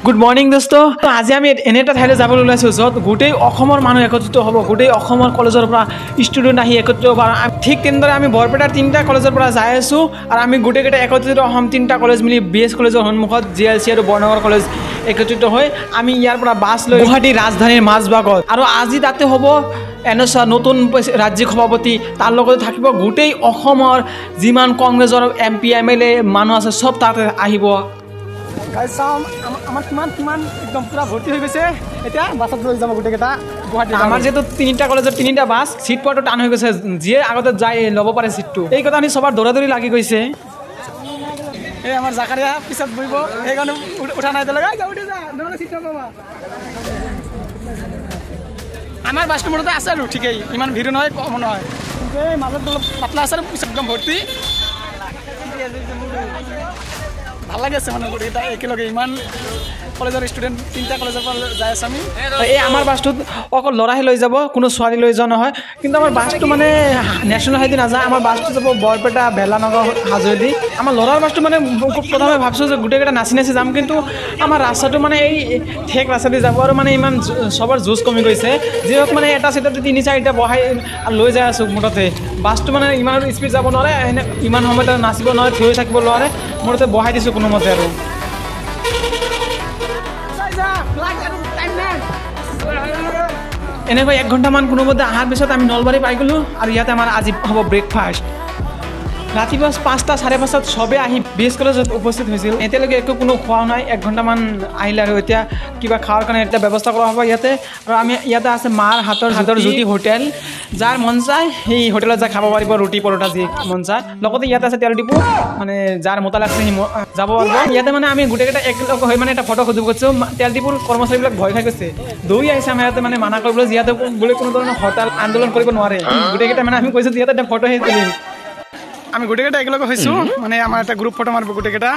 Good morning দোস্ত আজি আমি এনে এটা ঠাইলৈ যাবলৈ ওলাইছোঁ য'ত গোটেই অসমৰ মানুহ একত্ৰিত হ'ব গোটেই অসমৰ কলেজৰ পৰা ষ্টুডেণ্ট আহি একত্ৰিত হ'ব ঠিক তেনেদৰে আমি বৰপেটাৰ 3টা কলেজৰ পৰা যাই আছোঁ আৰু আমি গোটেইকেইটা একত্ৰিত হ'ম 3টা কলেজ মিলি BS কলেজৰ সন্মুখত GLC আৰু বৰনগৰ কলেজ একত্ৰিত হৈ আমি ইয়াৰ পৰা বাছ লৈ গুৱাহাটী ৰাজধানীৰ মাজভাগত আৰু আজি তাতে হ'ব এনএছআৰ নতুন ৰাজ্যিক সভাপতি তাৰ লগতে থাকিব গোটেই অসমৰ যিমান কংগ্ৰেছৰ MP MLA মানুহ আছে সব তাতে আহিব আমার কিমান একদম পুরা ভর্তি হয়ে গেছে এটা বাসত লৈ যাব গোটেইকেইটা গুৱাহাটী আমাৰ যেহেতু 3টা কলেজৰ 3টা বাছ সিট পোৱাটো টান হৈ গৈছে যিয়ে আগতে যাই ল'ব পাৰে সিটটো এই কথা আমি সবাৰ দৌড়াদৌড়ি লাগি গৈছে এই আমাৰ জাকাৰিয়া পিছত বহিব এইকাৰণে উঠা নাই লগা উঠি যা নহলে সিট পাবা আমাৰ বাছটো মতে আছে আৰু ঠিকই ইমান ভিড় নহয় কম নহয় এই মাজত অলপ পাতলা আছে পিছত একদম ভৰ্তি ভাল লাগে আছে মানে গোটেইটা একেলগে ইমান কলেজৰ ষ্টুডেণ্ট 3টা কলেজৰ পৰা যাই আছে আমি এই আমাৰ বাছটোত অকল ল'ৰাহে লৈ যাব কোনো ছোৱালী লৈ যোৱা নহয় কিন্তু আমাৰ বাছটো মানে নেশ্যনেল হাইৱে নাযায় আমাৰ বাছটো যাব বৰপেটা বেলানগৰ হাজোদি আমাৰ ল'ৰাৰ বাছটো মানে প্ৰথমে ভাবিছোঁ যে গোটেইকেইটা নাচি নাচি যাম কিন্তু আমাৰ ৰাস্তাটো মানে এই ঠেক ৰাস্তা দি যাব আৰু মানে ইমান সবৰ জোচ কমি গৈছে যিহক মানে এটা চিটতে 3-4টা বহাই লৈ যাই আছোঁ মুঠতে বাছটো মানে ইমান স্পীড যাব নোৱাৰে ইমান সময়ত নাচিব নোৱাৰে থিয় হৈ থাকিব নোৱাৰে মুঠতে বহাই দিছোঁ কোনো মতে আৰু এনেকৈ 1 ঘণ্টামান কোনো মতে অহাৰ পিছত আমি নলবাৰী পাই গ'লোঁ আৰু ইয়াতে আমাৰ আজি হ'ব ব্ৰেকফাষ্ট ৰাতিপুৱা 5টা 5:30 সবে আহি BS কলেজত উপস্থিত হৈছিল এতিয়ালৈকে একো কোনো খোৱা নাই 1 ঘণ্টামান আহিলে আৰু এতিয়া কিবা খাৱাৰ কাৰণে এটা ব্যৱস্থা কৰা হ'ব ইয়াতে আৰু আমি ইয়াতে আছে মাৰ হাতৰ জ্যোতি হোটেল যাৰ মন যায় সেই হোটেলত যাই খাব পাৰিব ৰুটি পৰঠা যি মন যায় লগতে ইয়াতে আছে তেল ডিপু মানে যাৰ মতা লাগছে সি যাব পাৰিব ইয়াতে মানে আমি গোটেইকেইটা একেলগ হৈ মানে এটা ফটো খুজিব গৈছোঁ তেল ডিপুৰ কৰ্মচাৰীবিলাক ভয় খাই গৈছে দৌৰি আহিছে আমাৰ ইয়াতে মানে মানা কৰিবলৈ যিহেতু বোলে কোনো ধৰণৰ হৰতাল আন্দোলন কৰিব নোৱাৰে গোটেইকেইটা মানে আমি কৈছোঁ ইয়াতে এটা ফটোহে তুলিম আমি গোটেইকেইটা একেলগে হৈছোঁ মানে আমাৰ এটা গ্ৰুপ ফটো মাৰিব গোটেইকেইটা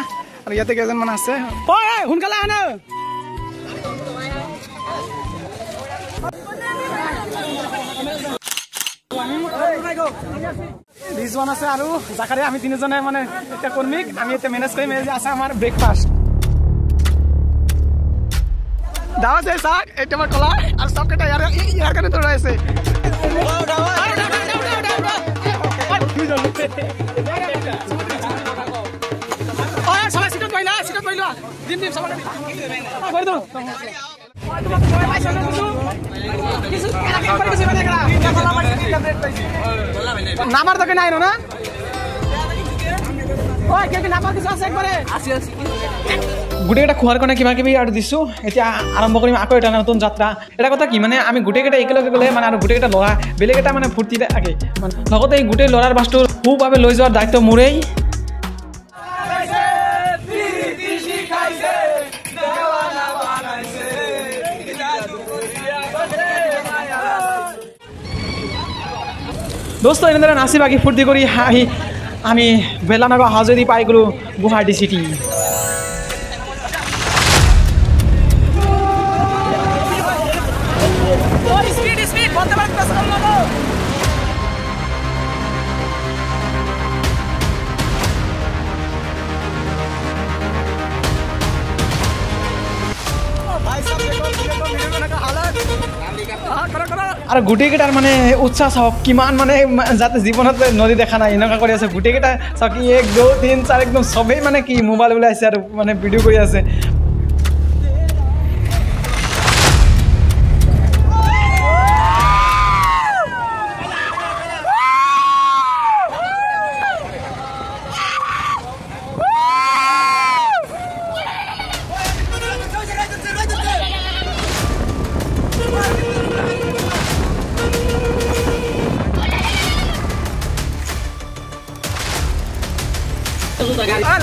আৰু ইয়াতে কেইজনমান আছে সোনকালে আহ ৰিজৱান আছে আৰু জাকাৰিয়া আমি 3জনে মানে এটা কৰ্মীক আমি এতিয়া মেনেজ কৰিম আছে আমাৰ ব্ৰেকফাষ্ট দাও আছে চাক এটা মই কলা আৰু সবকেইটা ইয়াৰ কাৰণে দৌৰাই আছে নামাৰ দোকানে আইনো না গোটেইকেইটা খোৱাৰ কাৰণে কিবা কিবি আৰু দিছোঁ এতিয়া আৰম্ভ কৰিম আকৌ এটা নতুন যাত্ৰা এটা কথা কি মানে আমি গোটেইকেইটা একেলগে গ'লে মানে আৰু গোটেইকেইটা ল'ৰা বেলেগ এটা মানে ফূৰ্তি থাকে মানে লগতে এই গোটেই ল'ৰাৰ বাছটো সুভাৱে লৈ যোৱাৰ দায়িত্ব মোৰেই দোস্ত এনেদৰে নাচি বাগি ফূৰ্তি কৰি আহি আমি বেলানগৰ হাজোদি পাই গ'লোঁ গুৱাহাটী চিটি আৰু গোটেইকেইটাৰ মানে উৎসাহ চাওক কিমান মানে যাতে জীৱনত নদী দেখা নাই এনেকুৱা কৰি আছে গোটেইকেইটা চাওক 1 2 3 4 একদম সবেই মানে কি মোবাইল ওলাইছে আৰু মানে ভিডিঅ' কৰি আছে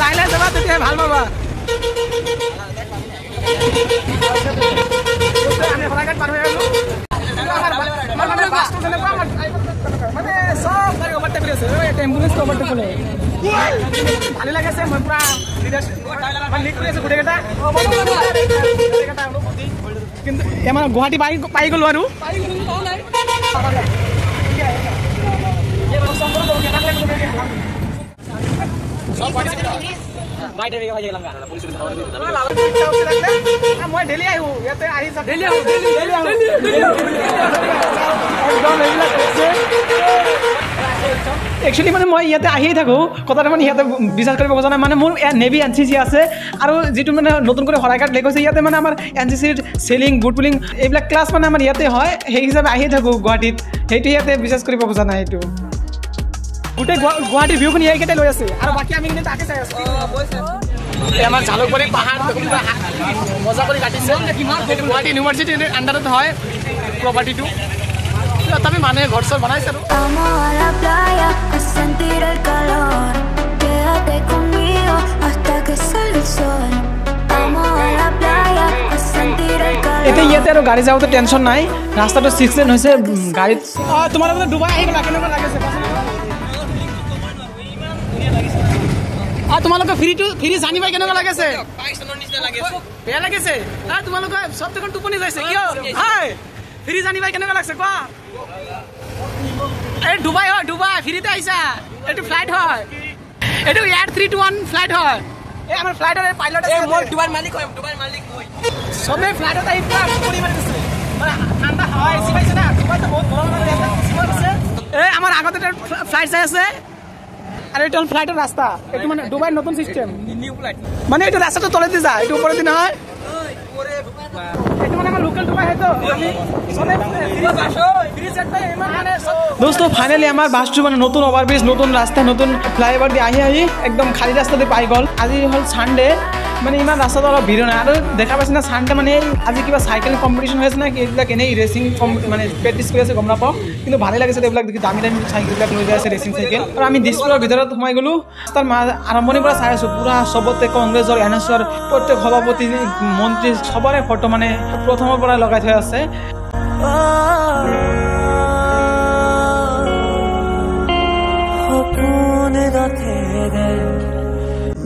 লাইলে যাবা তেতিয়া ভাল পাবা আমি হলাঘাট পাৰ হৈ গ'লো মানে বাছটো যেনেকুৱা মানে সব গাড়ী ওভাৰটেক কৰি আছে এটা এম্বুলেন্স ওভাৰটেক কৰে ভালে লাগিছে মই পুৰা লিক কৰি আছোঁ গোটেইকেইটা কিন্তু আমাৰ গুৱাহাটী পাই গ'লো আৰু মই ডেইলি আহো ইয়াতে আহি একচুৱেলি মানে মই ইয়াতে আহিয়ে থাকোঁ কথাটো মানে ইয়াতে বিশ্বাস কৰিব খোজা নাই মানে মোৰ নেভি NCC আছে আৰু যিটো মানে নতুন কৰি শৰাইঘাট লেক হৈছে ইয়াতে মানে আমাৰ NCCৰ চেলিং বুট পুলিং এইবিলাক ক্লাছ মানে আমাৰ ইয়াতে হয় সেই হিচাপে আহিয়ে থাকোঁ গুৱাহাটীত সেইটো ইয়াতে বিশ্বাস কৰিব খোজা নাই এইটো গোটেই গুৱাহাটীৰ ভিউখিনি ইয়াতে লৈ আছে আৰু বাকী আমি কিন্তু তাকে চাই আছোঁ আমাৰ জালুকবাৰী পাহাৰ মজা কৰি কাটিছে গুৱাহাটী ইউনিভাৰ্চিটিৰ আণ্ডাৰত হয় প্ৰপাৰ্টিটো তথাপি মানুহে ঘৰ চৰ বনাইছে আৰু এতিয়া ইয়াতে আৰু গাড়ী যাওঁতে টেনশ্যন নাই ৰাস্তাটো 6 লেন হৈছে গাড়ীত তোমালোকে ডুবাই আহি গ'লা কেনেকুৱা লাগিছে তোমালোকে ফ্ৰী জানি পাই কেনেকুৱা লাগিছে বেয়া লাগিছে তোমালোকে চব দেখোন টোপনি যাইছে কিয় ফ্ৰী জানি পাই কেনেকুৱা লাগিছে কোৱা এই ডুবাই হয় ডুবাই ফ্ৰীতে আহিছা এইটো ফ্লাইট হয় এইটো এয়াৰ 321 ফ্লাইট হয় এই আমাৰ ফ্লাইটৰ পাইলট আছে মই ডুবাইৰ মালিক হয় ডুবাইৰ মালিক মই সবে ফ্লাইটত আহি পৰি মাৰিছে মানে ঠাণ্ডা হয় সিমাইছে না ডুবাইতে বহুত গৰম লাগে সিমাইছে এই আমাৰ আগতে ফ্লাইট চাই আছে আৰু এইটো ফ্লাইটৰ ৰাস্তা এইটো মানে ডুবাইৰ নতুন সিস্টেম নিউ ফ্লাইট মানে এইটো ৰাস্তাটো তলেদি যায় এইটো ওপৰেদি নহয় এইটো মানে আমাৰ লোকেল ডুবাই হয়তো আমি সবে ফ্ৰী চেটটা ইমান মানে দোস্ত ফাইনালি আমাৰ বাছটো মানে নতুন ওভাৰব্ৰিজ নতুন ৰাস্তা নতুন ফ্লাইঅভাৰ দি আহি একদম খালী ৰাস্তাতে পাই গ'ল আজি হ'ল ছানডে মানে ইমান ৰাস্তাটো অলপ ভিৰ নাই আৰু দেখা পাইছে না ছানডে মানে আজি কিবা চাইকেল কম্পিটিশ্যন হৈ আছে না এইবিলাক এনেই ৰেচিং মানে প্ৰেক্টিছ কৰি আছে গম নাপাওঁ কিন্তু ভালেই লাগিছে এইবিলাক দেখি দামী দামী চাইকেলবিলাক লৈ যাই আছে ৰেচিং চাইকেল আৰু আমি দিছপুৰৰ ভিতৰত সোমাই গ'লোঁ তাৰ আৰম্ভণিৰ পৰা চাই আছোঁ পুৰা চবতে কংগ্ৰেছৰ NSৰ প্ৰত্যেক সভাপতি মন্ত্ৰী চবৰে ফটো মানে প্ৰথমৰ পৰা লগাই থৈ আছে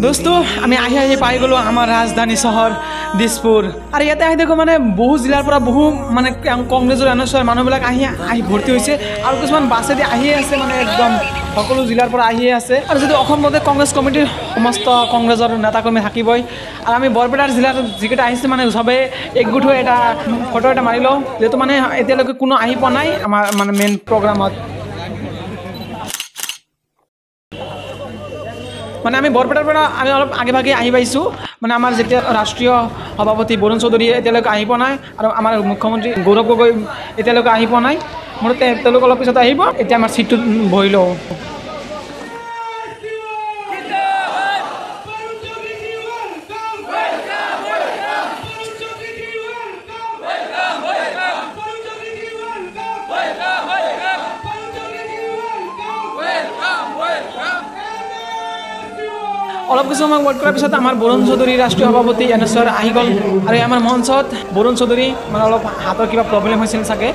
দোস্ত আমি আহি পাই গ'লোঁ আমাৰ ৰাজধানী চহৰ দিছপুৰ আৰু ইয়াতে আহি দেখোঁ মানে বহু জিলাৰ পৰা বহু মানে কংগ্ৰেছৰ NSৰ মানুহবিলাক আহি ভৰ্তি হৈছে আৰু কিছুমান বাছেদি আহিয়ে আছে মানে একদম সকলো জিলাৰ পৰা আহিয়ে আছে আৰু যদি অসমতে কংগ্ৰেছ কমিটিৰ সমস্ত কংগ্ৰেছৰ নেতাকৰ্মী থাকিবই আৰু আমি বৰপেটাৰ জিলাত যিকেইটা আহিছে মানে চবেই একগোট হৈ এটা ফটো এটা মাৰি লওঁ যিহেতু মানে এতিয়ালৈকে কোনো আহি পোৱা নাই আমাৰ মানে মেইন প্ৰগ্ৰামত মানে আমি বৰপেটাৰ পৰা আমি অলপ আগে ভাগে আহি পাইছোঁ মানে আমাৰ যেতিয়া ৰাষ্ট্ৰীয় সভাপতি বৰুণ চৌধুৰী এতিয়ালৈকে আহি পোৱা নাই আৰু আমাৰ মুখ্যমন্ত্ৰী গৌৰৱ গগৈ এতিয়ালৈকে আহি পোৱা নাই মুঠতে তেওঁলোক অলপ পিছত আহিব এতিয়া আমাৰ চিটটো বহি লওঁ অলপ কিছু সময় ৱেইট কৰাৰ পিছত আমাৰ বৰুণ চৌধুৰী ৰাষ্ট্ৰীয় সভাপতি NSৰ আহি গ'ল আৰু আমাৰ মঞ্চত বৰুণ চৌধুৰী মানে অলপ হাতৰ কিবা প্ৰব্লেম হৈছিল চাগে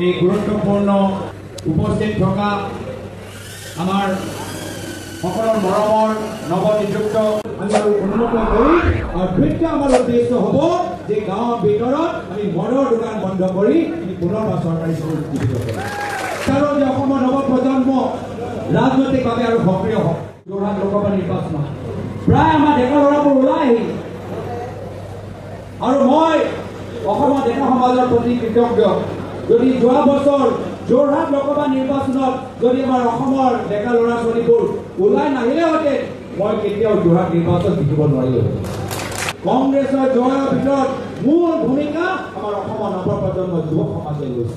এই গুৰুত্বপূৰ্ণ উপস্থিত থকা আমাৰ সকলৰ মৰমৰ নৱনিযুক্ত আমি অনুমোদন কৰি আৰু দ্বিতীয় আমাৰ উদ্দেশ্য হ'ব যে গাঁৱৰ ভিতৰত আমি মদৰ দোকান বন্ধ কৰি আমি পুনৰ চৰকাৰী স্কুল স্থাপিত কৰিম কাৰণ যে অসমৰ নৱপ্ৰজন্ম ৰাজনৈতিকভাৱে আৰু সক্ৰিয় হওক যোৰহাট লোকসভা নিৰ্বাচন প্ৰায় আমাৰ ডেকা ল'ৰাবোৰ ওলাই আহিল আৰু মই অসমৰ ডেকা সমাজৰ প্ৰতি কৃতজ্ঞ যদি যোৱা বছৰ যোৰহাট লোকসভা নিৰ্বাচনত যদি আমাৰ অসমৰ ডেকা ল'ৰা ছোৱালীবোৰ ওলাই নাহিলেহেঁতেন মই কেতিয়াও যোৰহাট নিৰ্বাচন জিকিব নোৱাৰিলোহেঁতেন কংগ্ৰেছৰ জয়ৰ ভিতৰত মূল ভূমিকা আমাৰ অসমৰ নৱপ্ৰজন্ম যুৱ সমাজে লৈছে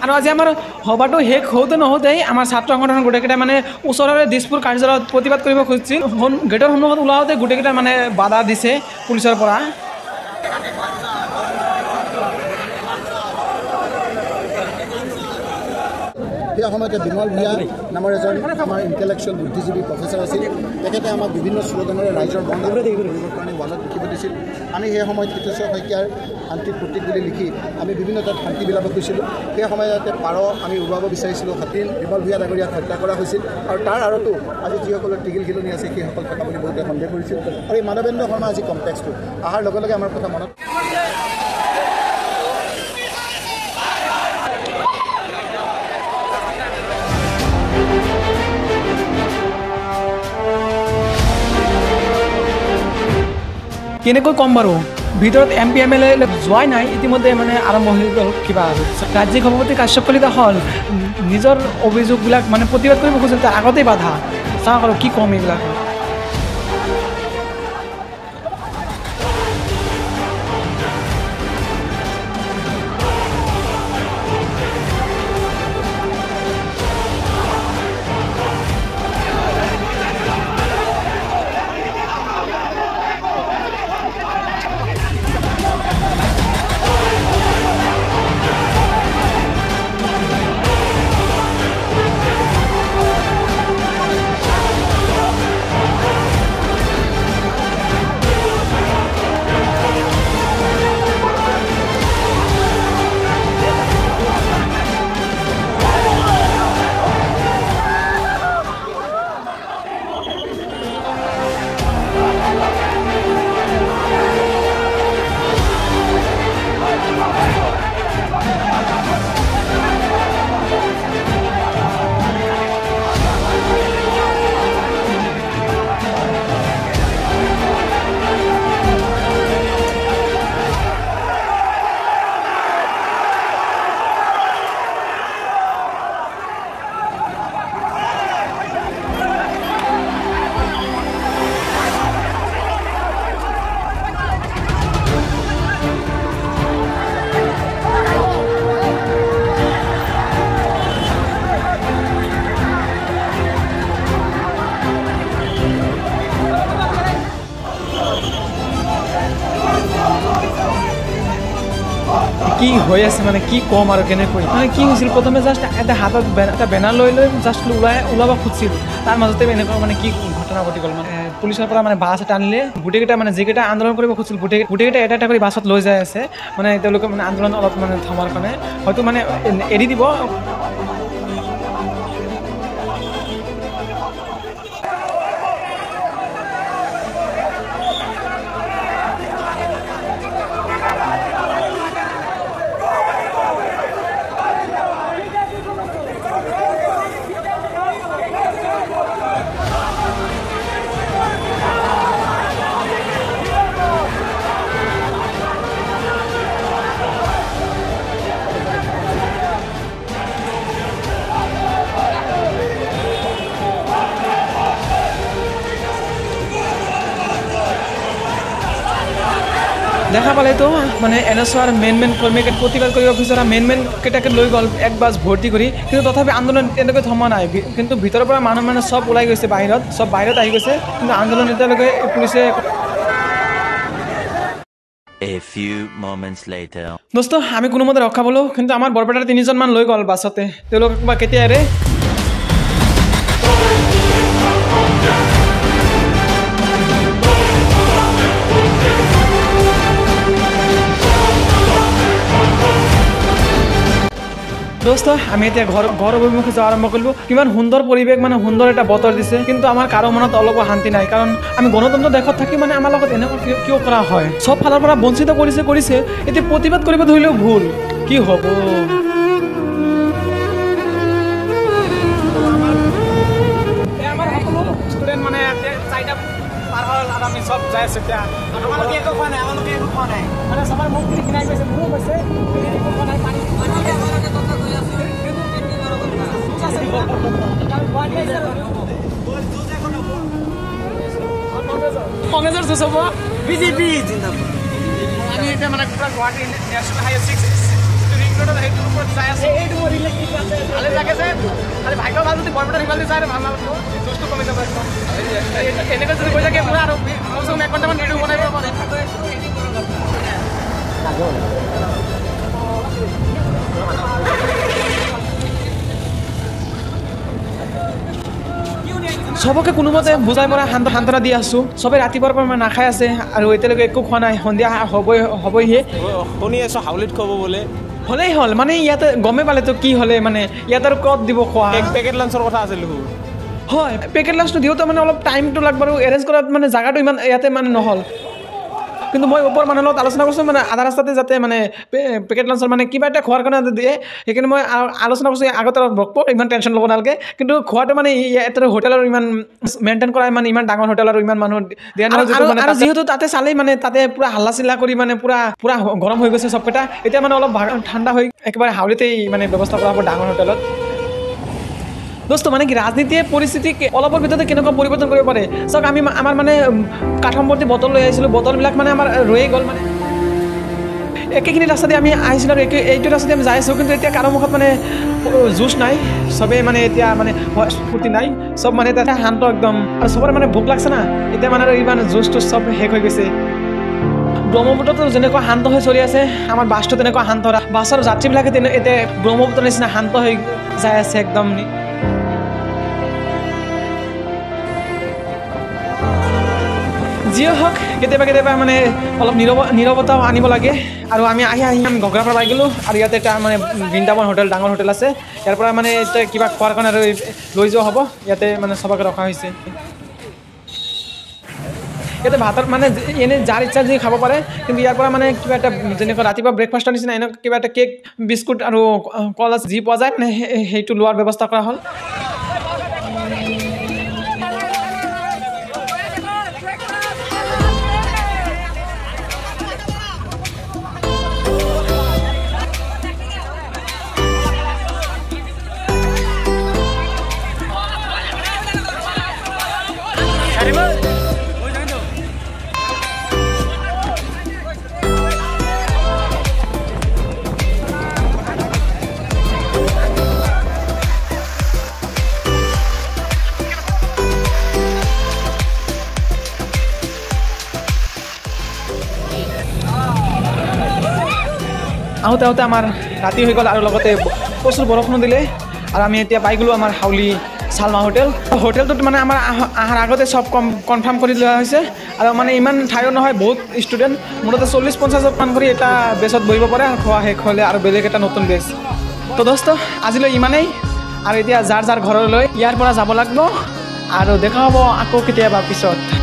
আৰু আজি আমাৰ সভাটো শেষ হওঁতে নহওঁতেই আমাৰ ছাত্ৰ সংগঠনৰ গোটেইকেইটাই মানে ওচৰৰে দিছপুৰ কাৰ্যালয়ত প্ৰতিবাদ কৰিব খুজিছিল গেটৰ সন্মুখত ওলাওঁতে গোটেইকেইটা মানে বাধা দিছে পুলিচৰ পৰা সেই সময়তে বিমল ভূঞা নামৰ এজন আমাৰ ইণ্টেলেকচুৱেল বুদ্ধিজীৱী প্ৰফেচাৰ আছিল তেখেতে আমাক বিভিন্ন শ্লোগানেৰে ৰাইজৰ মন কৰিবৰ কাৰণে ৱালত লিখিব দিছিল আমি সেই সময়ত হিতেশ্বৰ শইকীয়াৰ শান্তিৰ প্ৰতীক বুলি লিখি আমি বিভিন্ন তাত শান্তি বিলাব খুজিছিলোঁ সেই সময়তে পাৰ আমি উৰুৱাব বিচাৰিছিলোঁ হাতীন বিমল ভূঞা ডাঙৰীয়াক হত্যা কৰা হৈছিল আৰু তাৰ আঁৰতো আজি যিসকলৰ টিগিল খিলনি আছে সেইসকল থকা বুলি বহুতে সন্দেহ কৰিছিল আৰু এই মানৱেন্দ্ৰ শৰ্মা আজি কমপ্লেক্সটো অহাৰ লগে লগে আমাৰ কথা মনত কেনেকৈ কম বাৰু ভিতৰত MP MLA যোৱাই নাই ইতিমধ্যে মানে আৰম্ভ হৈ গ'ল কিবা ৰাজ্যিক সভাপতি কাশ্যপকলিতা হ'ল নিজৰ অভিযোগবিলাক মানে প্ৰতিবাদ কৰিব খুজিছিল তাৰ আগতেই বাধা চাওক আৰু কি কম এইবিলাক কি হৈ আছে মানে কি কম আৰু কেনেকৈ মানে কি হৈছিল প্ৰথমে জাষ্ট এটা হাতত এটা বেনাৰ লৈ জাষ্ট ওলাব খুজিছিল তাৰ মাজতে এনেকুৱা মানে কি ঘটনা ঘটি গ'ল মানে পুলিচৰ পৰা মানে বাছ এটা আনিলে গোটেইকেইটা মানে যিকেইটা আন্দোলন কৰিব খুজিছিল গোটেইকেইটা এটা কৰি বাছত লৈ যাই আছে মানে তেওঁলোকে মানে আন্দোলন অলপ মানে থমাৰ কাৰণে হয়তো মানে এৰি দিব দেখা পালেতো মানে NSOৰ মেইন কৰ্মীকে প্ৰতিবাদ কৰিব বিচৰা মেইন কেইটাকে লৈ গ'ল এক বাছ ভৰ্তি কৰি কিন্তু তথাপি আন্দোলন তেনেকৈ থমা নাই কিন্তু ভিতৰৰ পৰা মানুহ মানে চব ওলাই গৈছে বাহিৰত আহি গৈছে কিন্তু আন্দোলন এতিয়ালৈকে পুলিচে A few moments later. দোস্ত আমি কোনোমতে ৰখা বলো কিন্তু আমাৰ বৰপেটাৰ 3জন মান লৈ গ'ল বাছতে তেওঁলোক বা কেতিয়া এৰে দোস্ত আমি এতিয়া ঘৰ অভিমুখে যোৱা আৰম্ভ কৰিলোঁ কিমান সুন্দৰ পৰিৱেশ মানে সুন্দৰ এটা বতৰ দিছে কিন্তু আমাৰ কাৰো মনত অলপো শান্তি নাই কাৰণ আমি গণতন্ত্ৰ দেশত থাকি মানে আমাৰ লগত এনেকুৱা কিয় কৰা হয় চব ফালৰ পৰা বঞ্চিত কৰিছে এতিয়া প্ৰতিবাদ কৰিব ধৰিলেও ভুল কি হ'ব আমাৰ সকলো ষ্টুডেণ্ট মানে চাৰিটা পাৰ হ'ল আৰু আমি চব যাই আছোঁ এতিয়া আমালোকে একো খোৱা নাই মানে চবৰ মুখ কিনাই গৈছে মোৰো গৈছে পানী কংগ্ৰেছৰ জুচ হ'ব বিজেপি আমি এতিয়া মানে পুৰা গুৱাহাটী নেশ্যনেল হাইৱে 6 ৰিং ৰোডত সেইটো ওপৰত যাই আছে এইটো ইলেক্ট্ৰিক আছে ভালে লাগে যে খালি ভাগ্য ভাল যদি বৰপেটা সিফালে যায় ভাল লাগিব জুচটো কমি যাব একদম এনেকৈ যদি গৈ থাকে পুৰা আৰু কমচে কম 1 ঘণ্টামান ভিডিঅ' বনাব পাৰে চবকে কোনোমতে বুজাই পৰাই সান্তনা দি আছোঁ চবে ৰাতিপুৱাৰ পৰা মানে নাখাই আছে আৰু এতিয়ালৈকে একো খোৱা নাই সন্ধিয়া হ'বইহে শুনি আছোঁ হাউলিত খুৱাব বোলে হ'লেই হ'ল মানে ইয়াতে গমেই পালেতো কি হ'লে মানে ইয়াত আৰু ক'ত দিব খোৱা পেকেট লাঞ্চৰ কথা আছিল হয় পেকেট লাঞ্চটো দিওঁতে মানে অলপ টাইমটো লাগব আৰু এৰেঞ্জ কৰাত মানে জাগাটো ইমান ইয়াতে মানে নহ'ল কিন্তু মই ওপৰ মানুহৰ লগত আলোচনা কৰিছোঁ মানে আধা ৰাস্তাতে যাতে মানে পেকেট লাঞ্চৰ মানে কিবা এটা খোৱাৰ কাৰণে দিয়ে সেইকাৰণে মই আলোচনা কৰিছোঁ আগতে বকব ইমান টেনশ্যন ল'ব নালাগে কিন্তু খোৱাটো মানে ইয়াতে হোটেলৰ ইমান মেইনটেইন কৰা মানে ইমান ডাঙৰ হোটেল আৰু ইমান মানুহ দিয়া নহয় আৰু যিহেতু তাতে চালেই মানে তাতে পূৰা হাল্লা চিল্লা কৰি মানে পূৰা গৰম হৈ গৈছে চবকেইটা এতিয়া মানে অলপ ঠাণ্ডা হৈ একেবাৰে হাউলিতেই মানে ব্যৱস্থা কৰা হ'ব ডাঙৰ হোটেলত দোস্ত মানে কি ৰাজনীতিয়ে পৰিস্থিতি অলপৰ ভিতৰতে কেনেকুৱা পৰিৱৰ্তন কৰিব পাৰে চাওক আমি আমাৰ মানে কাঠম্বৰ্তী বটল লৈ আহিছিলোঁ বটলবিলাক মানে আমাৰ ৰৈয়ে গ'ল মানে একেখিনি ৰাস্তাতে আমি আহিছিলোঁ আৰু এইটো ৰাস্তাতে আমি যাই আছোঁ কিন্তু এতিয়া কাৰো মুখত মানে জুচ নাই চবেই মানে এতিয়া মানে ফূৰ্তি নাই চব মানে তাতে শান্ত একদম আৰু চবৰে মানে ভোক লাগছে না এতিয়া মানে আৰু ইমান জুচটো চব শেষ হৈ গৈছে ব্ৰহ্মপুত্ৰটো যেনেকুৱা শান্ত হৈ চলি আছে আমাৰ বাছটো তেনেকুৱা শান্ত বাছৰ যাত্ৰীবিলাকে এতিয়া ব্ৰহ্মপুত্ৰৰ নিচিনা শান্ত হৈ যাই আছে একদম যিয়ে হওক কেতিয়াবা মানে অলপ নীৰৱতাও আনিব লাগে আৰু আমি আহি ঘগৰাৰ পৰা পাই গ'লোঁ আৰু ইয়াতে এটা মানে বৃন্দাবন হোটেল ডাঙৰ হোটেল আছে ইয়াৰ পৰা মানে এতিয়া কিবা খোৱাৰ কাৰণে আৰু লৈ যোৱা হ'ব ইয়াতে মানে চবকে ৰখা হৈছে ইয়াতে ভাতৰ মানে এনেই যাৰ ইচ্ছা যি খাব পাৰে কিন্তু ইয়াৰ পৰা মানে কিবা এটা যেনেকুৱা ৰাতিপুৱা ব্ৰেকফাষ্টৰ নিচিনা এনেকুৱা কিবা এটা কেক বিস্কুট আৰু কল যি পোৱা যায় মানে সেইটো লোৱাৰ ব্যৱস্থা কৰা হ'ল আহোঁতে আমাৰ ৰাতি হৈ গ'ল আৰু লগতে প্ৰচুৰ বৰষুণো দিলে আৰু আমি এতিয়া পাই গ'লোঁ আমাৰ হাউলি চালমা হোটেলটোত মানে আমাৰ অহাৰ আগতে চব কনফাৰ্ম কৰি লোৱা হৈছে আৰু মানে ইমান ঠাইও নহয় বহুত ষ্টুডেণ্ট মুঠতে 40-50 মান কৰি এটা বেছত বহিব পাৰে আৰু খোৱা শেষ হ'লে আৰু বেলেগ এটা নতুন বেছ তো দোস্ত আজিলৈ ইমানেই আৰু এতিয়া যাৰ ঘৰলৈ ইয়াৰ পৰা যাব লাগিব আৰু দেখা হ'ব আকৌ কেতিয়াবা পিছত